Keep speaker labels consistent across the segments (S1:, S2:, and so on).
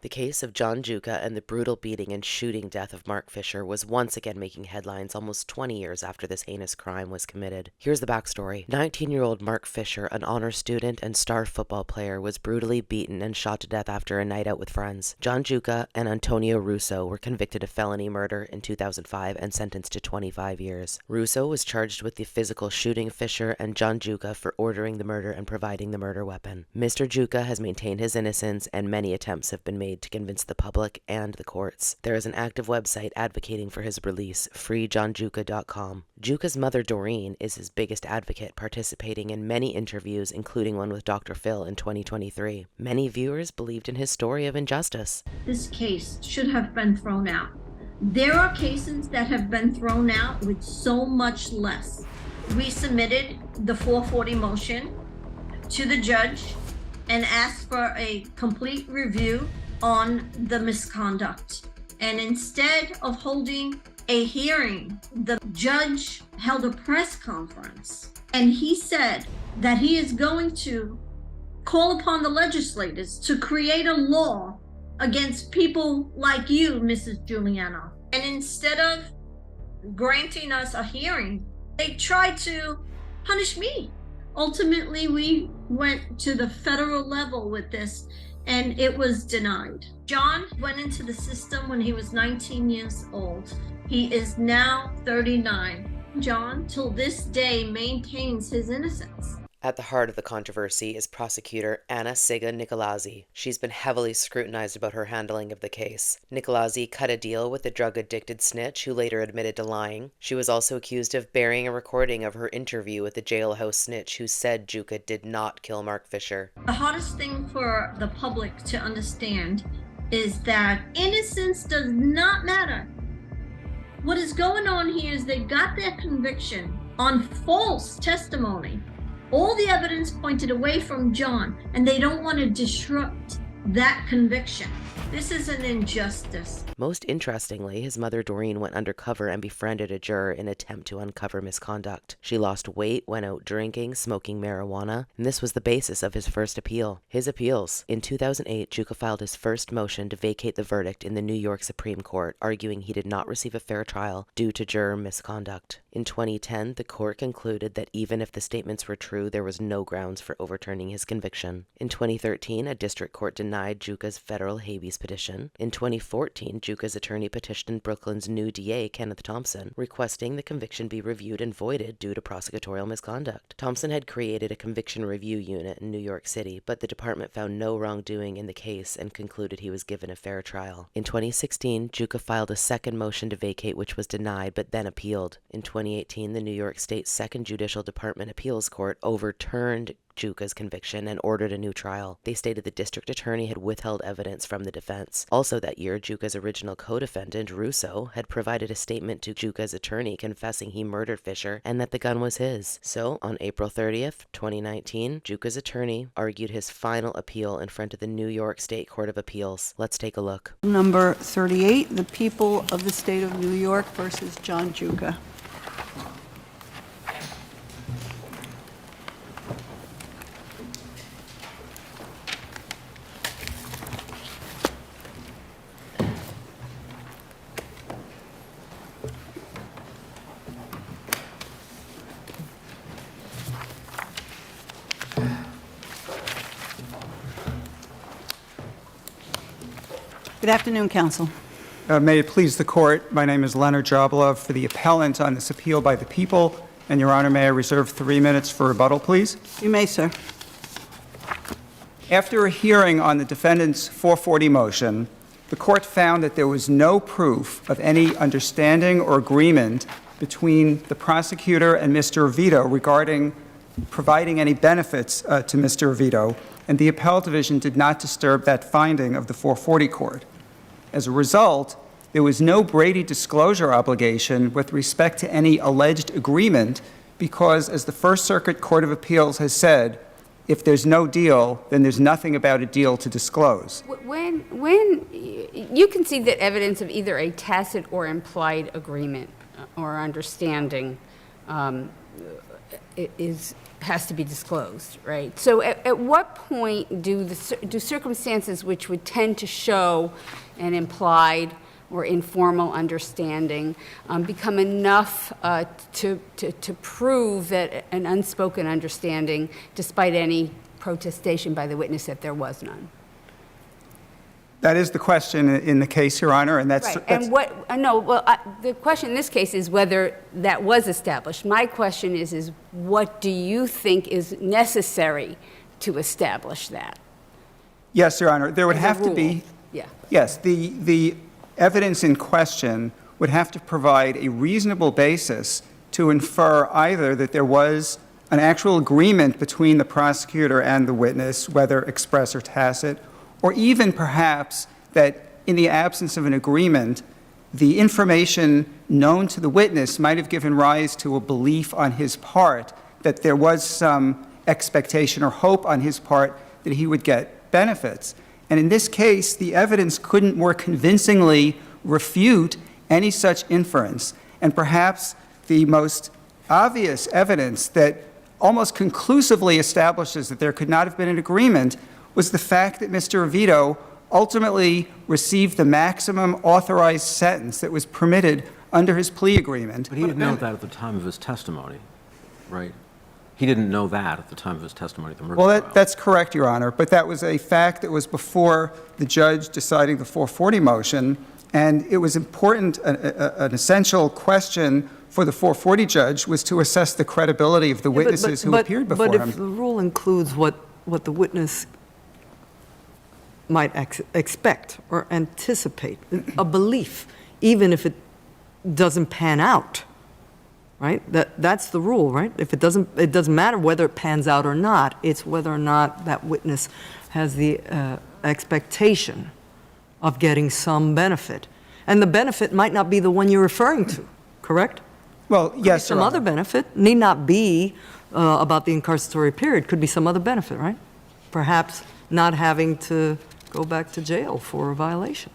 S1: The case of John Giuca and the brutal beating and shooting death of Mark Fisher was once again making headlines almost 20 years after this heinous crime was committed. Here's the backstory. 19-year-old Mark Fisher, an honor student and star football player, was brutally beaten and shot to death after a night out with friends. John Giuca and Antonio Russo were convicted of felony murder in 2005 and sentenced to 25 years. Russo was charged with the physical shooting of Fisher and John Giuca for ordering the murder and providing the murder weapon. Mr. Giuca has maintained his innocence, and many attempts have been made to convince the public and the courts. There is an active website advocating for his release, freejohngiuca.com. Giuca's mother, Doreen, is his biggest advocate, participating in many interviews, including one with Dr. Phil in 2023. Many viewers believed in his story of injustice.
S2: This case should have been thrown out. There are cases that have been thrown out with so much less. We submitted the 440 motion to the judge and asked for a complete review on the misconduct. And instead of holding a hearing, the judge held a press conference, and he said that he is going to call upon the legislators to create a law against people like you, Mrs. Giuliano. And instead of granting us a hearing, they tried to punish me. Ultimately, we went to the federal level with this, and it was denied. John went into the system when he was 19 years old. He is now 39. John, till this day, maintains his innocence.
S1: At the heart of the controversy is prosecutor Anna Siga Nicolazzi. She's been heavily scrutinized about her handling of the case. Nicolazzi cut a deal with the drug-addicted snitch, who later admitted to lying. She was also accused of burying a recording of her interview with the Jailhouse snitch who said Giuca did not kill Mark Fisher.
S2: The hardest thing for the public to understand is that innocence does not matter. What is going on here is they got their conviction on false testimony. All the evidence pointed away from John, and they don't want to disrupt that conviction. This is an injustice.
S1: Most interestingly, his mother Doreen went undercover and befriended a juror in an attempt to uncover misconduct. She lost weight, went out drinking, smoking marijuana, and this was the basis of his first appeal. His appeals. In 2008, Giuca filed his first motion to vacate the verdict in the New York Supreme Court, arguing he did not receive a fair trial due to juror misconduct. In 2010, the court concluded that even if the statements were true, there was no grounds for overturning his conviction. In 2013, a district court denied Giuca's federal habeas petition. In 2014, Giuca's attorney petitioned Brooklyn's new DA, Kenneth Thompson, requesting the conviction be reviewed and voided due to prosecutorial misconduct. Thompson had created a conviction review unit in New York City, but the department found no wrongdoing in the case and concluded he was given a fair trial. In 2016, Giuca filed a second motion to vacate, which was denied but then appealed. In 2018, the New York State Second Judicial Department Appeals Court overturned Giuca's conviction and ordered a new trial. They stated the district attorney had withheld evidence from the defense. Also that year, Giuca's original co-defendant, Russo, had provided a statement to Giuca's attorney confessing he murdered Fisher and that the gun was his. So, on April 30th, 2019, Giuca's attorney argued his final appeal in front of the New York State Court of Appeals. Let's take a look.
S3: Number 38, the people of the state of New York versus John Giuca. Good afternoon, counsel.
S4: May it please the court, my name is Leonard Jablov for the appellant on this appeal by the people. And Your Honor, may I reserve 3 minutes for rebuttal, please?
S3: You may, sir.
S4: After a hearing on the defendant's 440 motion, the court found that there was no proof of any understanding or agreement between the prosecutor and Mr. Vito regarding providing any benefits to Mr. Vito, and the appellate division did not disturb that finding of the 440 court. As a result, there was no Brady disclosure obligation with respect to any alleged agreement because, as the First Circuit Court of Appeals has said, if there's no deal, then there's nothing about a deal to disclose.
S5: When you can see that evidence of either a tacit or implied agreement or understanding is has to be disclosed, right? So at what point do circumstances which would tend to show an implied or informal understanding become enough to prove that an unspoken understanding, despite any protestation by the witness, that there was none?
S4: That is the question in the case, Your Honor, and that's...
S5: Right, and the question in this case is whether that was established. My question is what do you think is necessary to establish that?
S4: Yes, Your Honor, there would
S5: As a
S4: have to be...
S5: rule. Yeah.
S4: Yes, the evidence in question would have to provide a reasonable basis to infer either that there was an actual agreement between the prosecutor and the witness, whether express or tacit, or even perhaps that in the absence of an agreement, the information known to the witness might have given rise to a belief on his part that there was some expectation or hope on his part that he would get benefits. And in this case, the evidence couldn't more convincingly refute any such inference. And perhaps the most obvious evidence that almost conclusively establishes that there could not have been an agreement was the fact that Mr. Vito ultimately received the maximum authorized sentence that was permitted under his plea agreement.
S6: But he didn't know that at the time of his testimony, right? He didn't know that at the time of his testimony at the murder trial.
S4: That's correct, Your Honor, but that was a fact that was before the judge deciding the 440 motion, and it was important, an essential question for the 440 judge was to assess the credibility of the witnesses who appeared before him.
S7: But if the rule includes what the witness might expect or anticipate, a belief, even if it doesn't pan out, right? That's the rule, right? If it doesn't matter whether it pans out or not, it's whether or not that witness has the expectation of getting some benefit. And the benefit might not be the one you're referring to, correct?
S4: Well, yes,
S7: Some
S4: Your
S7: other
S4: Honor.
S7: benefit need not be about the incarceratory period. Could be some other benefit, right? Perhaps not having to go back to jail for a violation.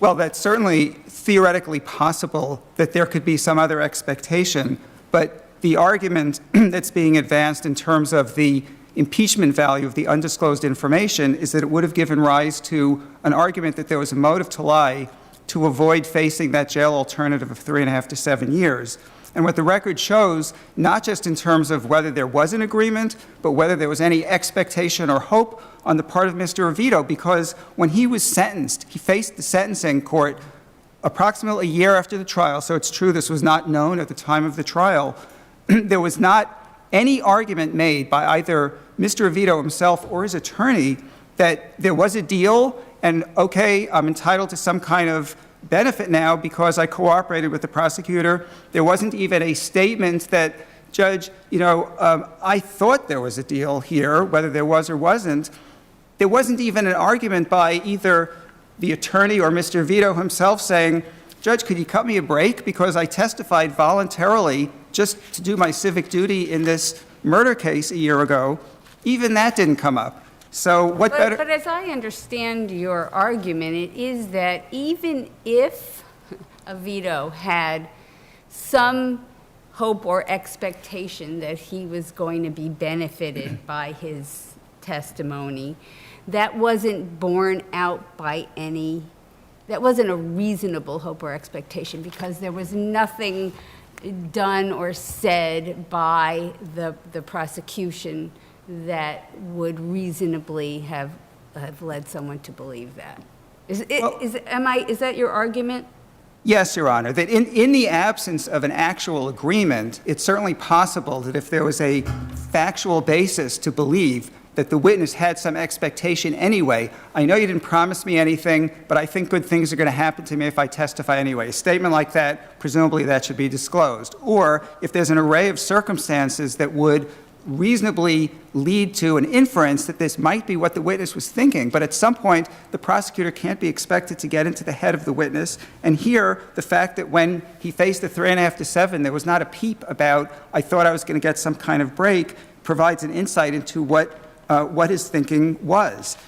S4: Well, that's certainly theoretically possible that there could be some other expectation, but the argument that's being advanced in terms of the impeachment value of the undisclosed information is that it would have given rise to an argument that there was a motive to lie to avoid facing that jail alternative of 3.5 to 7 years. And what the record shows, not just in terms of whether there was an agreement, but whether there was any expectation or hope on the part of Mr. Vito, because when he was sentenced, he faced the sentencing court approximately a year after the trial, so it's true this was not known at the time of the trial. There was not any argument made by either Mr. Vito himself or his attorney that there was a deal and, okay, I'm entitled to some kind of benefit now because I cooperated with the prosecutor. There wasn't even a statement that, Judge, I thought there was a deal here, whether there was or wasn't. There wasn't even an argument by either the attorney or Mr. Vito himself saying, Judge, could you cut me a break because I testified voluntarily just to do my civic duty in this murder case a year ago. Even that didn't come up. So what better...
S5: But as I understand your argument, it is that even if a Vito had some hope or expectation that he was going to be benefited by his testimony, that wasn't borne out by any... That wasn't a reasonable hope or expectation because there was nothing done or said by the prosecution that would reasonably have led someone to believe that. Is that your argument?
S4: Yes, Your Honor. That in the absence of an actual agreement, it's certainly possible that if there was a factual basis to believe that the witness had some expectation anyway, I know you didn't promise me anything, but I think good things are going to happen to me if I testify anyway. A statement like that, presumably that should be disclosed. Or if there's an array of circumstances that would reasonably lead to an inference that this might be what the witness was thinking. But at some point, the prosecutor can't be expected to get into the head of the witness. And here, the fact that when he faced the 3.5 to 7, there was not a peep about, I thought I was going to get some kind of break, provides an insight into what his thinking was.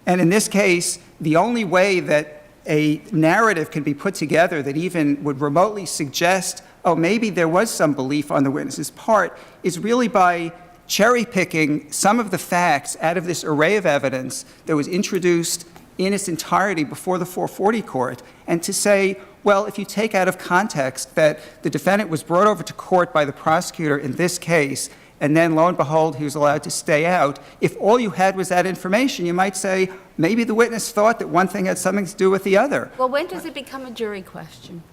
S4: And in this case, the only way that a narrative can be put together that even would remotely suggest oh, maybe there was some belief on the witness's part, is really by cherry-picking some of the facts out of this array of evidence that was introduced in its entirety before the 440 court, and to say, well, if you take out of context that the defendant was brought over to court by the prosecutor in this case, and then lo and behold, he was allowed to stay out, if all you had was that information, you might say, maybe the witness thought that one thing had something to do with the other.
S5: Well, when does it become a jury question?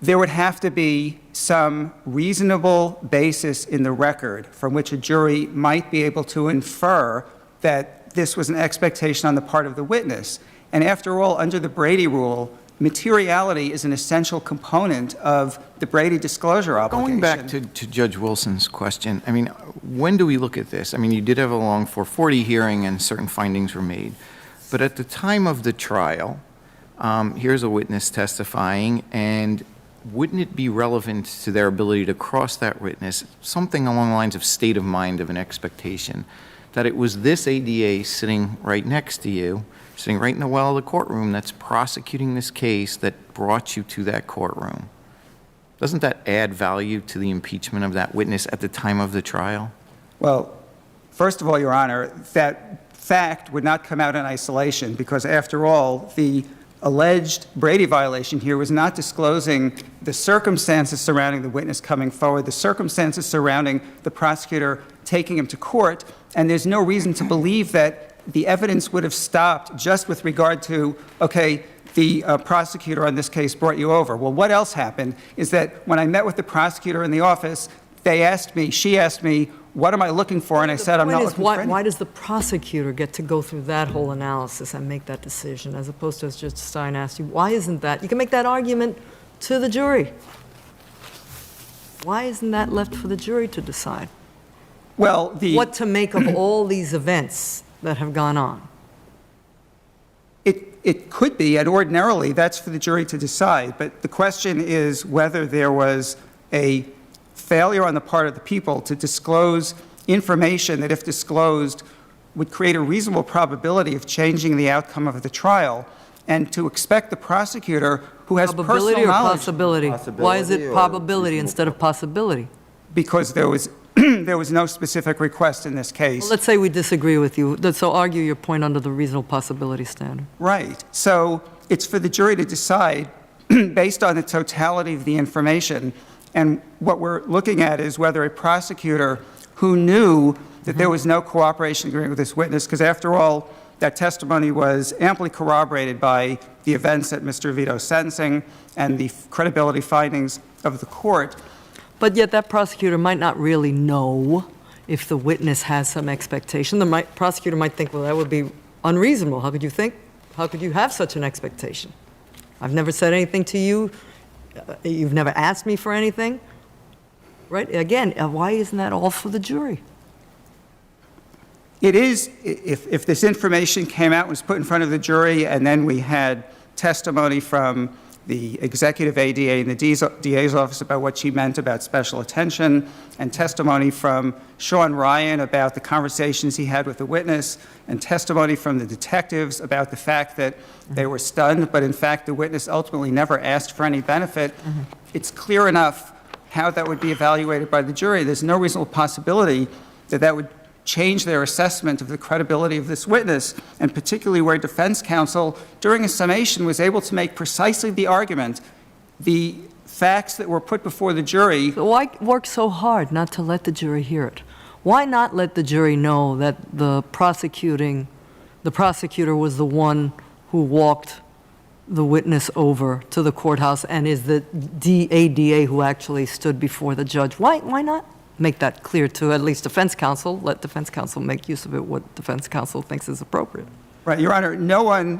S4: There would have to be some reasonable basis in the record from which a jury might be able to infer that this was an expectation on the part of the witness. And after all, under the Brady rule, materiality is an essential component of the Brady disclosure obligation.
S8: Going back to Judge Wilson's question, I mean, when do we look at this? I mean, you did have a long 440 hearing and certain findings were made. But at the time of the trial, here's a witness testifying, and wouldn't it be relevant to their ability to cross that witness, something along the lines of state of mind of an expectation, that it was this ADA sitting right next to you, sitting right in the well of the courtroom that's prosecuting this case that brought you to that courtroom? Doesn't that add value to the impeachment of that witness at the time of the trial?
S4: Well, first of all, Your Honor, that fact would not come out in isolation because, after all, the alleged Brady violation here was not disclosing the circumstances surrounding the witness coming forward, the circumstances surrounding the prosecutor taking him to court, and there's no reason to believe that the evidence would have stopped just with regard to, okay, the prosecutor on this case brought you over. Well, what else happened is that when I met with the prosecutor in the office, she asked me, what am I looking for? And I said, I'm not looking for anything.
S7: Why does the prosecutor get to go through that whole analysis and make that decision, as opposed to, as Judge Stein asked you, why isn't that? You can make that argument to the jury. Why isn't that left for the jury to decide?
S4: Well,
S7: what to make of all these events that have gone on?
S4: It could be, and ordinarily that's for the jury to decide, but the question is whether there was a failure on the part of the people to disclose information that, if disclosed, would create a reasonable probability of changing the outcome of the trial, and to expect the prosecutor who has
S7: Probability
S4: personal
S7: or
S4: knowledge.
S7: possibility? Why is it probability instead of possibility?
S4: Because there was there was no specific request in this case.
S7: Well, let's say we disagree with you. So argue your point under the reasonable possibility standard.
S4: Right. So it's for the jury to decide based on the totality of the information. And what we're looking at is whether a prosecutor who knew that there was no cooperation agreement with this witness, because after all, that testimony was amply corroborated by the events at Mr. Vito's sentencing and the credibility findings of the court.
S7: But yet that prosecutor might not really know if the witness has some expectation. The prosecutor might think, well, that would be unreasonable. How could you think? How could you have such an expectation? I've never said anything to you. You've never asked me for anything. Right? Again, why isn't that all for the jury?
S4: It is, if this information came out and was put in front of the jury, and then we had testimony from the executive ADA in the DA's office about what she meant about special attention, and testimony from Sean Ryan about the conversations he had with the witness, and testimony from the detectives about the fact that they were stunned, but in fact the witness ultimately never asked for any benefit. It's clear enough how that would be evaluated by the jury. There's no reasonable possibility that that would change their assessment of the credibility of this witness, and particularly where defense counsel, during a summation, was able to make precisely the argument, the facts that were put before the jury.
S7: But why work so hard not to let the jury hear it? Why not let the jury know that the prosecutor was the one who walked the witness over to the courthouse and is the ADA who actually stood before the judge? Why not make that clear to at least defense counsel? Let defense counsel make use of it, what defense counsel thinks is appropriate.
S4: Right, Your Honor,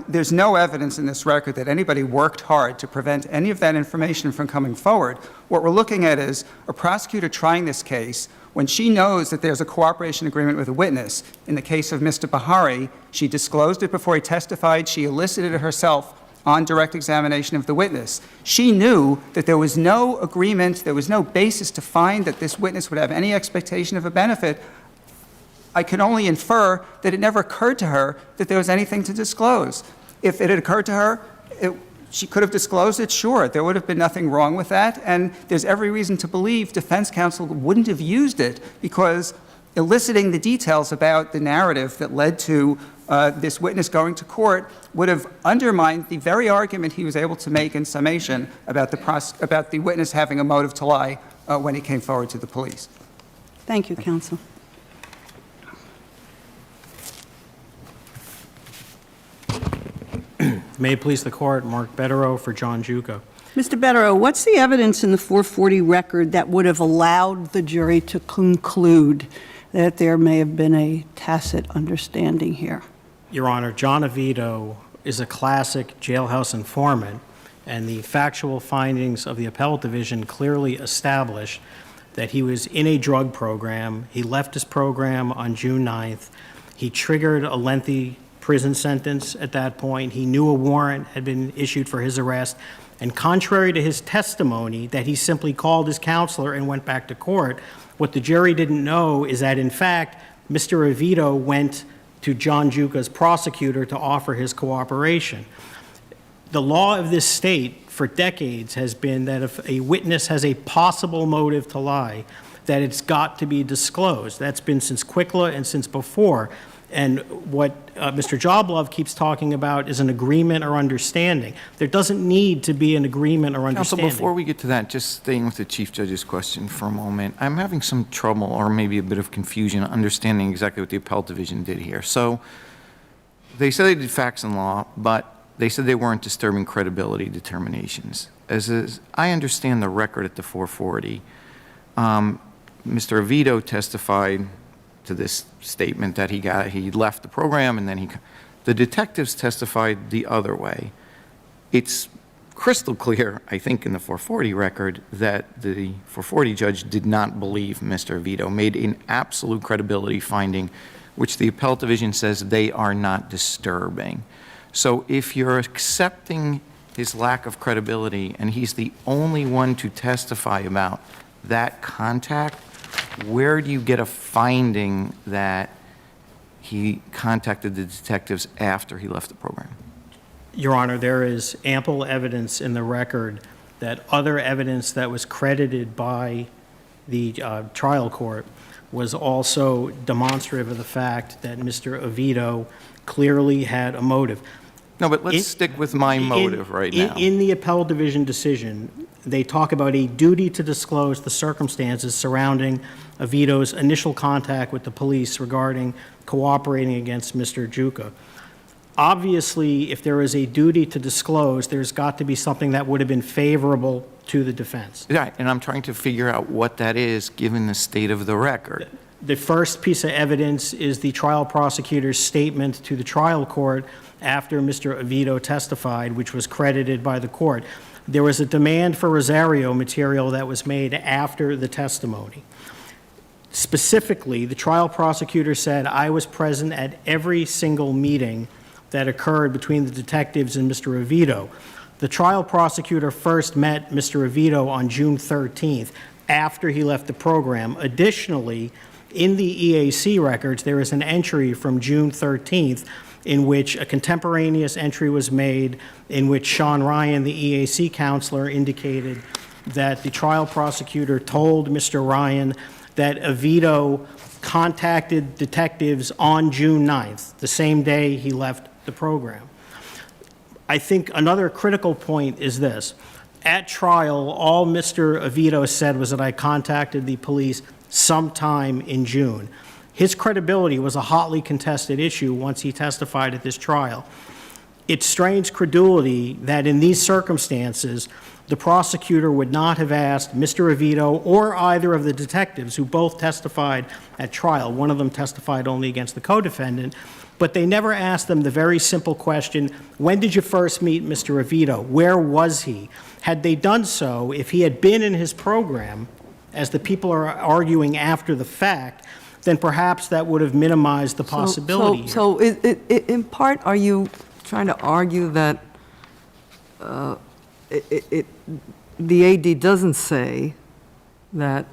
S4: there's no evidence in this record that anybody worked hard to prevent any of that information from coming forward. What we're looking at is a prosecutor trying this case when she knows that there's a cooperation agreement with a witness. In the case of Mr. Bahari, she disclosed it before he testified. She elicited it herself on direct examination of the witness. She knew that there was no agreement, there was no basis to find that this witness would have any expectation of a benefit. I can only infer that it never occurred to her that there was anything to disclose. If it had occurred to her, she could have disclosed it, sure. There would have been nothing wrong with that. And there's every reason to believe defense counsel wouldn't have used it, because eliciting the details about the narrative that led to this witness going to court would have undermined the very argument he was able to make in summation about the witness having a motive to lie when he came forward to the police.
S3: Thank you, counsel.
S9: May it please the court, Mark Betterow for John Giuca.
S3: Mr. Betterow, what's the evidence in the 440 record that would have allowed the jury to conclude that there may have been a tacit understanding here?
S9: Your Honor, John Oviedo is a classic jailhouse informant, and the factual findings of the appellate division clearly establish that he was in a drug program. He left his program on June 9th. He triggered a lengthy prison sentence at that point. He knew a warrant had been issued for his arrest. And contrary to his testimony that he simply called his counselor and went back to court, what the jury didn't know is that, in fact, Mr. Oviedo went to John Giuca's prosecutor to offer his cooperation. The law of this state for decades has been that if a witness has a possible motive to lie, that it's got to be disclosed. That's been since Quickla and since before. And what Mr. Joblove keeps talking about is an agreement or understanding. There doesn't need to be an agreement or understanding.
S8: Counsel, before we get to that, just staying with the Chief Judge's question for a moment, I'm having some trouble or maybe a bit of confusion understanding exactly what the appellate division did here. So they said they did facts and law, but they said they weren't disturbing credibility determinations. As I understand the record at the 440, Mr. Oviedo testified to this statement that he left the program, and then the detectives testified the other way. It's crystal clear, I think, in the 440 record that the 440 judge did not believe Mr. Oviedo, made an absolute credibility finding, which the appellate division says they are not disturbing. So if you're accepting his lack of credibility and he's the only one to testify about that contact, where do you get a finding that he contacted the detectives after he left the program?
S9: Your Honor, there is ample evidence in the record that other evidence that was credited by the trial court was also demonstrative of the fact that Mr. Oviedo clearly had a motive.
S8: No, but let's stick with my motive right now.
S9: In the appellate division decision, they talk about a duty to disclose the circumstances surrounding Oviedo's initial contact with the police regarding cooperating against Mr. Giuca. Obviously, if there is a duty to disclose, there's got to be something that would have been favorable to the defense.
S8: Right, and I'm trying to figure out what that is given the state of the record.
S9: The first piece of evidence is the trial prosecutor's statement to the trial court after Mr. Oviedo testified, which was credited by the court. There was a demand for Rosario material that was made after the testimony. Specifically, the trial prosecutor said, "I was present at every single meeting that occurred between the detectives and Mr. Oviedo." The trial prosecutor first met Mr. Oviedo on June 13th, after he left the program. Additionally, in the EAC records, there is an entry from June 13th in which a contemporaneous entry was made in which Sean Ryan, the EAC counselor, indicated that the trial prosecutor told Mr. Ryan that Oviedo contacted detectives on June 9th, the same day he left the program. I think another critical point is this. At trial, all Mr. Oviedo said was that I contacted the police sometime in June. His credibility was a hotly contested issue once he testified at this trial. It strains credulity that in these circumstances, the prosecutor would not have asked Mr. Oviedo or either of the detectives who both testified at trial. One of them testified only against the co-defendant, but they never asked them the very simple question, when did you first meet Mr. Oviedo? Where was he? Had they done so, if he had been in his program, as the people are arguing after the fact, then perhaps that would have minimized the possibility.
S7: So in part, are you trying to argue that the AD doesn't say that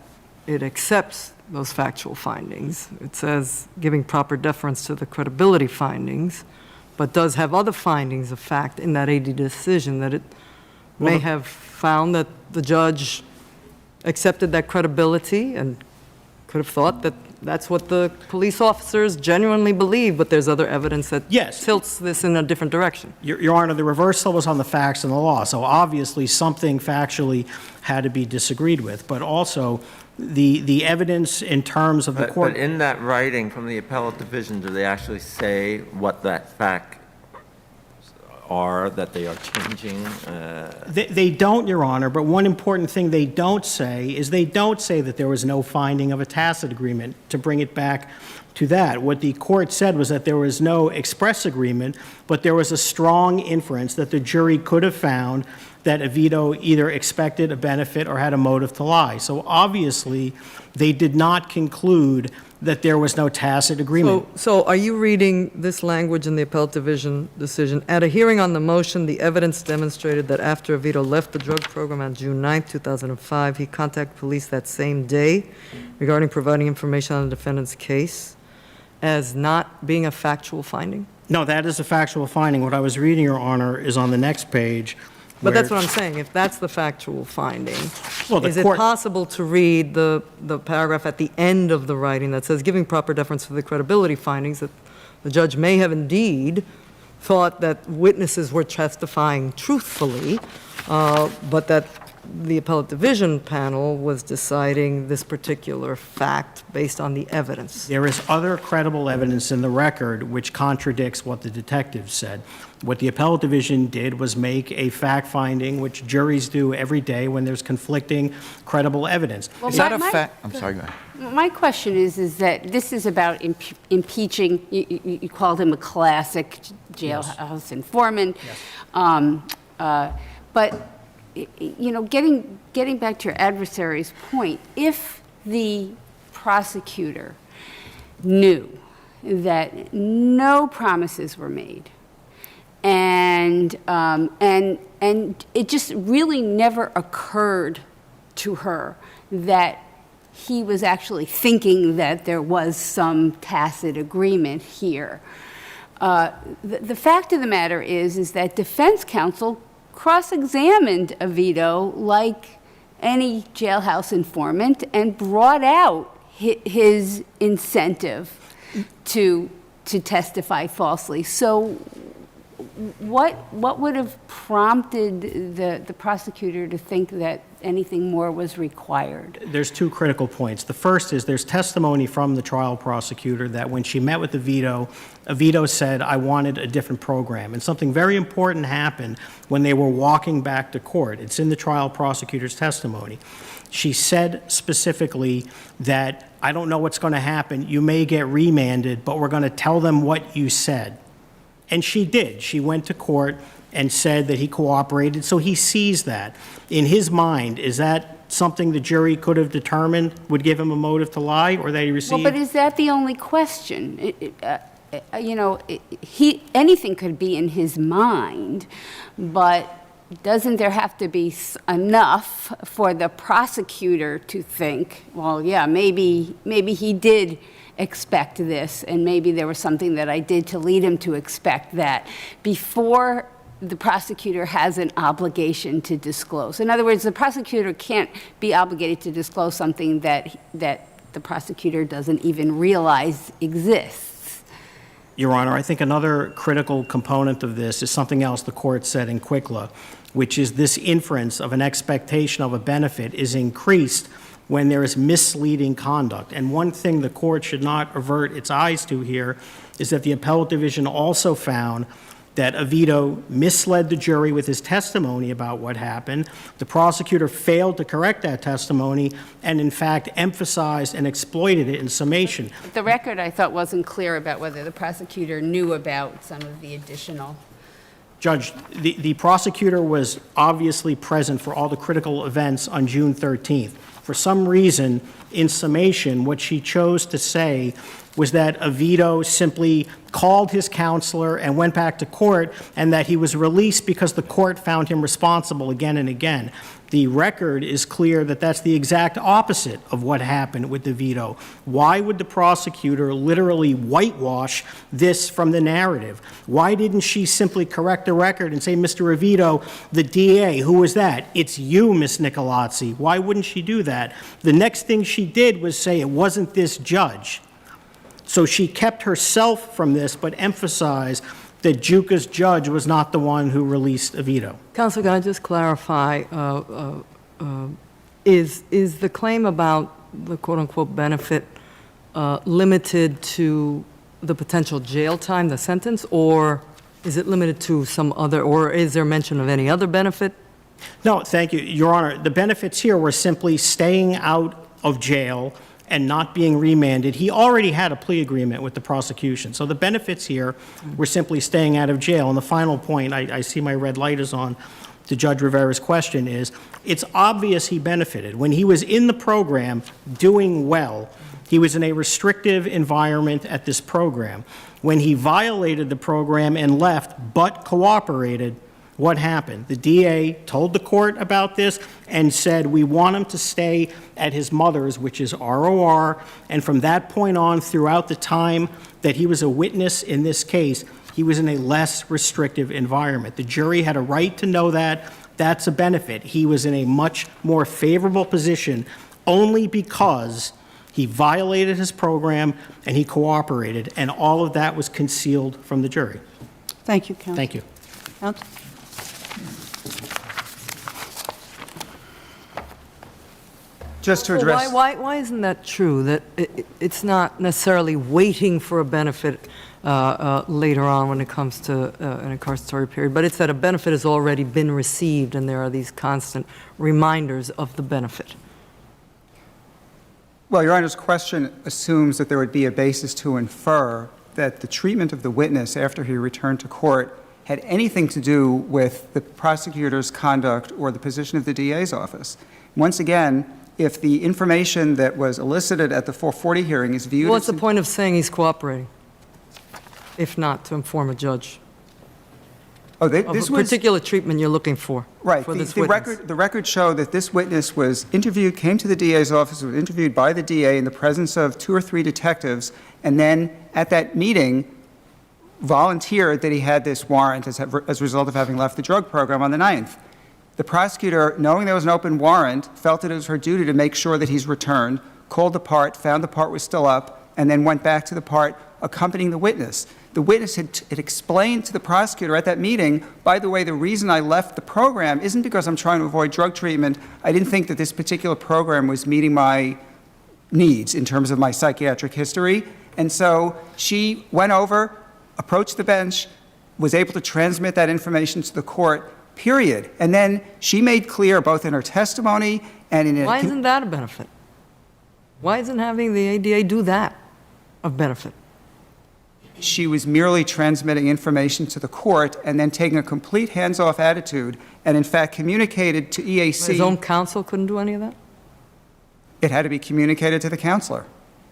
S7: it accepts those factual findings? It says giving proper deference to the credibility findings, but does have other findings of fact in that AD decision, that it may have found that the judge accepted that credibility and could have thought that that's what the police officers genuinely believe, but there's other evidence that
S9: Yes.
S7: tilts this in a different direction.
S9: Your Honor, the reversal was on the facts and the law, so obviously something factually had to be disagreed with, but also the evidence in terms of the court.
S10: But in that writing from the appellate division, do they actually say what that fact are, that they are changing?
S9: They don't, Your Honor, but one important thing they don't say is they don't say that there was no finding of a tacit agreement, to bring it back to that. What the court said was that there was no express agreement, but there was a strong inference that the jury could have found that Avito either expected a benefit or had a motive to lie. So obviously, they did not conclude that there was no tacit agreement.
S7: So are you reading this language in the appellate division decision? At a hearing on the motion, the evidence demonstrated that after Avito left the drug program on June 9, 2005, he contacted police that same day regarding providing information on the defendant's case as not being a factual finding?
S9: No, that is a factual finding. What I was reading, Your Honor, is on the next page.
S7: But that's
S9: where-
S7: what I'm saying, if that's the factual finding,
S9: Well, the
S7: is it
S9: court-
S7: possible to read the paragraph at the end of the writing that says, giving proper deference to the credibility findings, that the judge may have indeed thought that witnesses were testifying truthfully, but that the appellate division panel was deciding this particular fact based on the evidence?
S9: There is other credible evidence in the record which contradicts what the detective said. What the appellate division did was make a fact finding, which juries do every day when there's conflicting credible evidence.
S5: Well,
S8: Is that a fact? I'm sorry, go ahead.
S5: My question is that this is about impeaching, you called him a classic jailhouse informant. But, you know, getting back to your adversary's point, if the prosecutor knew that no promises were made, and it just really never occurred to her that he was actually thinking that there was some tacit agreement here. The fact of the matter is that defense counsel cross-examined Avito like any jailhouse informant and brought out his incentive to testify falsely. So what would have prompted the prosecutor to think that anything more was required?
S9: There's two critical points. The first is there's testimony from the trial prosecutor that when she met with Avito said, I wanted a different program. And something very important happened when they were walking back to court. It's in the trial prosecutor's testimony. She said specifically that, I don't know what's going to happen. You may get remanded, but we're going to tell them what you said. And she did. She went to court and said that he cooperated, so he sees that. In his mind, is that something the jury could have determined would give him a motive to lie, or that he received?
S5: Well, but is that the only question? You know, anything could be in his mind, but doesn't there have to be enough for the prosecutor to think, well, yeah, maybe he did expect this, and maybe there was something that I did to lead him to expect that, before the prosecutor has an obligation to disclose? In other words, the prosecutor can't be obligated to disclose something that the prosecutor doesn't even realize exists.
S9: Your Honor, I think another critical component of this is something else the court said in Quickla, which is this inference of an expectation of a benefit is increased when there is misleading conduct. And one thing the court should not avert its eyes to here is that the appellate division also found that Avito misled the jury with his testimony about what happened. The prosecutor failed to correct that testimony and, in fact, emphasized and exploited it in summation.
S5: The record, I thought, wasn't clear about whether the prosecutor knew about some of the additional.
S9: Judge, the prosecutor was obviously present for all the critical events on June 13th. For some reason, in summation, what she chose to say was that Avito simply called his counselor and went back to court, and that he was released because the court found him responsible again and again. The record is clear that that's the exact opposite of what happened with Avito. Why would the prosecutor literally whitewash this from the narrative? Why didn't she simply correct the record and say, Mr. Avito, the DA, who was that? It's you, Miss Nicolazzi. Why wouldn't she do that? The next thing she did was say it wasn't this judge. So she kept herself from this, but emphasized that Giuca's judge was not the one who released Avito.
S7: Counsel, can I just clarify, is the claim about the quote-unquote benefit limited to the potential jail time, the sentence, or is it limited to some other, or is there mention of any other benefit?
S9: No, thank you, Your Honor. The benefits here were simply staying out of jail and not being remanded. He already had a plea agreement with the prosecution. So the benefits here were simply staying out of jail. And the final point, I see my red light is on, to Judge Rivera's question is, it's obvious he benefited. When he was in the program doing well, he was in a restrictive environment at this program. When he violated the program and left but cooperated, what happened? The DA told the court about this and said, we want him to stay at his mother's, which is ROR, and from that point on, throughout the time that he was a witness in this case, he was in a less restrictive environment. The jury had a right to know that. That's a benefit. He was in a much more favorable position only because he violated his program and he cooperated, and all of that was concealed from the jury.
S3: Thank you, counsel.
S9: Thank you.
S3: Counsel?
S4: Just to address...
S7: Why isn't that true, that it's not necessarily waiting for a benefit later on when it comes to an incarceratory period, but it's that a benefit has already been received and there are these constant reminders of the benefit?
S4: Well, Your Honor's question assumes that there would be a basis to infer that the treatment of the witness after he returned to court had anything to do with the prosecutor's conduct or the position of the DA's office. Once again, if the information that was elicited at the 440 hearing is viewed...
S7: What's the point of saying he's cooperating, if not to inform a judge of a particular treatment you're looking for?
S4: Right.
S7: For this
S4: the record showed that this witness was interviewed, came to the DA's office, was interviewed by the DA in the presence of 2 or 3 detectives, and then at that meeting volunteered that he had this warrant as a result of having left the drug program on the 9th. The prosecutor, knowing there was an open warrant, felt that it was her duty to make sure that he's returned, called the part, found the part was still up, and then went back to the part accompanying the witness. The witness had explained to the prosecutor at that meeting, by the way, the reason I left the program isn't because I'm trying to avoid drug treatment. I didn't think that this particular program was meeting my needs in terms of my psychiatric history. And so she went over, approached the bench, was able to transmit that information to the court, period. And then she made clear, both in her testimony and in...
S7: Why isn't that a benefit? Why isn't having the ADA do that of benefit?
S4: She was merely transmitting information to the court and then taking a complete hands-off attitude and, in fact, communicated to EAC...
S7: His own counsel couldn't do any of that?
S4: It had to be communicated to the counselor.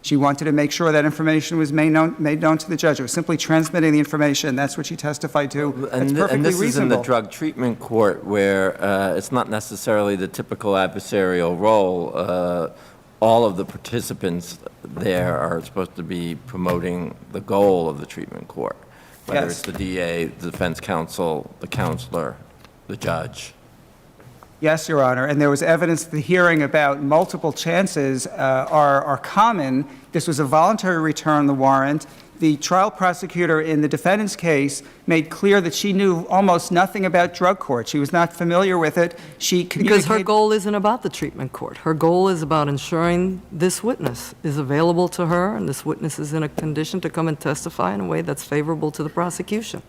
S4: She wanted to make sure that information was made known to the judge. It was simply transmitting the information. That's what she testified to. That's perfectly
S10: and this
S4: reasonable.
S10: is in the drug treatment court where it's not necessarily the typical adversarial role. All of the participants there are supposed to be promoting the goal of the treatment court, whether it's the DA, the defense counsel, the counselor, the judge.
S4: Yes, Your Honor, and there was evidence at the hearing about multiple chances are common. This was a voluntary return, the warrant. The trial prosecutor in the defendant's case made clear that she knew almost nothing about drug court. She was not familiar with it. She communicated...
S7: Because her goal isn't about the treatment court. Her goal is about ensuring this witness is available to her and this witness is in a condition to come and testify in a way that's favorable to the prosecution.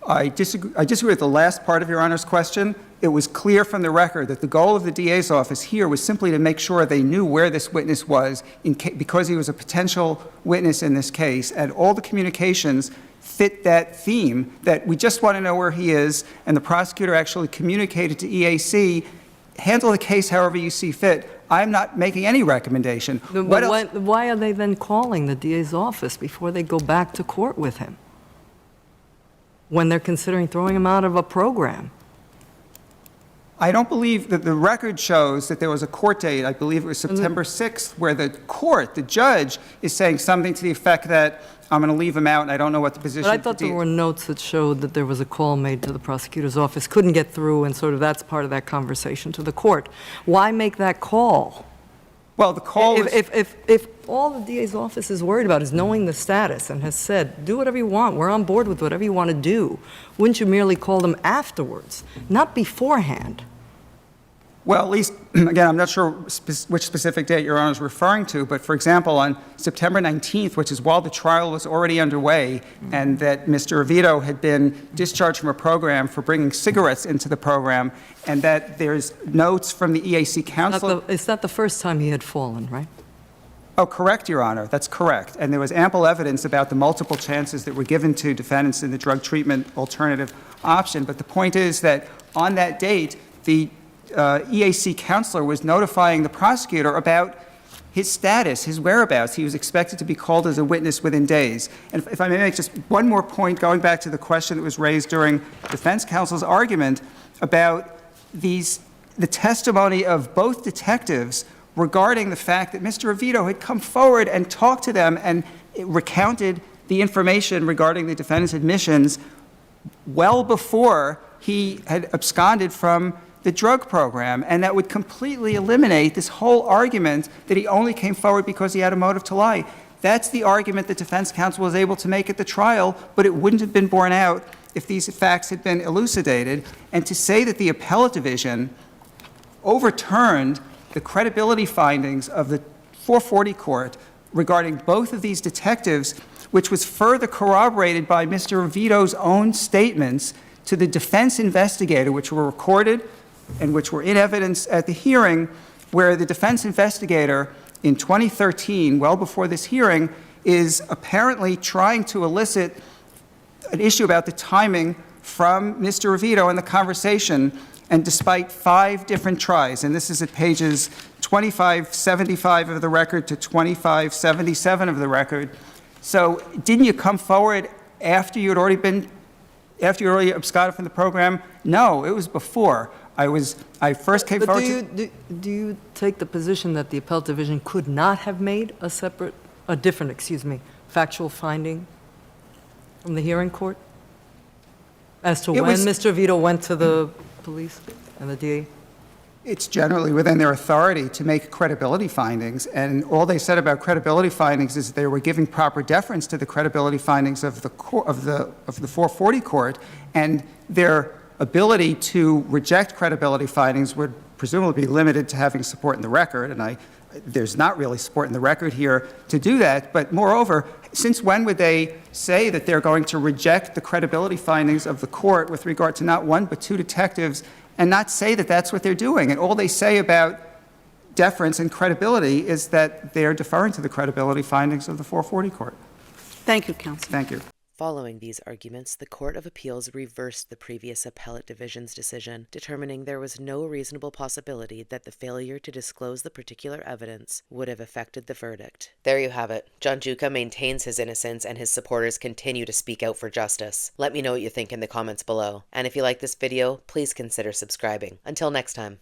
S4: I disagree with the last part of Your Honor's question. It was clear from the record that the goal of the DA's office here was simply to make sure they knew where this witness was because he was a potential witness in this case, and all the communications fit that theme, that we just want to know where he is, and the prosecutor actually communicated to EAC, handle the case however you see fit. I'm not making any recommendation.
S7: But
S4: What else?
S7: why are they then calling the DA's office before they go back to court with him? When they're considering throwing him out of a program?
S4: I don't believe that the record shows that there was a court date, I believe it was September 6th, where the court, the judge, is saying something to the effect that I'm going to leave him out and I don't know what the position
S7: But I
S4: of the
S7: thought there
S4: DA
S7: were notes that showed that there was a call made to the prosecutor's office, couldn't get through, and sort of that's part of that conversation to the court. Why make that call?
S4: Well, the call was...
S7: If all the DA's office is worried about is knowing the status and has said, do whatever you want, we're on board with whatever you want to do, wouldn't you merely call them afterwards, not beforehand?
S4: Well, at least, again, I'm not sure which specific date Your Honor is referring to, but for example, on September 19th, which is while the trial was already underway, and that Mr. Oviedo had been discharged from a program for bringing cigarettes into the program, and that there's notes from the EAC counselor.
S7: It's not the first time he had fallen, right?
S4: Oh, correct, Your Honor. That's correct. And there was ample evidence about the multiple chances that were given to defendants in the drug treatment alternative option. But the point is that on that date, the EAC counselor was notifying the prosecutor about his status, his whereabouts. He was expected to be called as a witness within days. And if I may make just one more point, going back to the question that was raised during defense counsel's argument about the testimony of both detectives regarding the fact that Mr. Oviedo had come forward and talked to them and recounted the information regarding the defendant's admissions well before he had absconded from the drug program, and that would completely eliminate this whole argument that he only came forward because he had a motive to lie. That's the argument that defense counsel was able to make at the trial, but it wouldn't have been borne out if these facts had been elucidated. And to say that the appellate division overturned the credibility findings of the 440 court regarding both of these detectives, which was further corroborated by Mr. Oviedo's own statements to the defense investigator, which were recorded and which were in evidence at the hearing, where the defense investigator in 2013, well before this hearing, is apparently trying to elicit an issue about the timing from Mr. Oviedo in the conversation. And despite 5 different tries, and this is at pages 2575 of the record to 2577 of the record. So didn't you come forward after you had already absconded from the program? No, it was before. I first came forward
S7: But do you take the position that the appellate division could not have made a different factual finding from the hearing court as to when Mr. Oviedo went to the police and the DA?
S4: It's generally within their authority to make credibility findings, and all they said about credibility findings is that they were giving proper deference to the credibility findings of the 440 court, and their ability to reject credibility findings would presumably be limited to having support in the record, and there's not really support in the record here to do that. But moreover, since when would they say that they're going to reject the credibility findings of the court with regard to not 1 but 2 detectives and not say that that's what they're doing? And all they say about deference and credibility is that they're deferring to the credibility findings of the 440 court.
S3: Thank you, counsel.
S4: Thank you.
S1: Following these arguments, the Court of Appeals reversed the previous appellate division's decision, determining there was no reasonable possibility that the failure to disclose the particular evidence would have affected the verdict. There you have it. John Giuca maintains his innocence, and his supporters continue to speak out for justice. Let me know what you think in the comments below. And if you like this video, please consider subscribing. Until next time.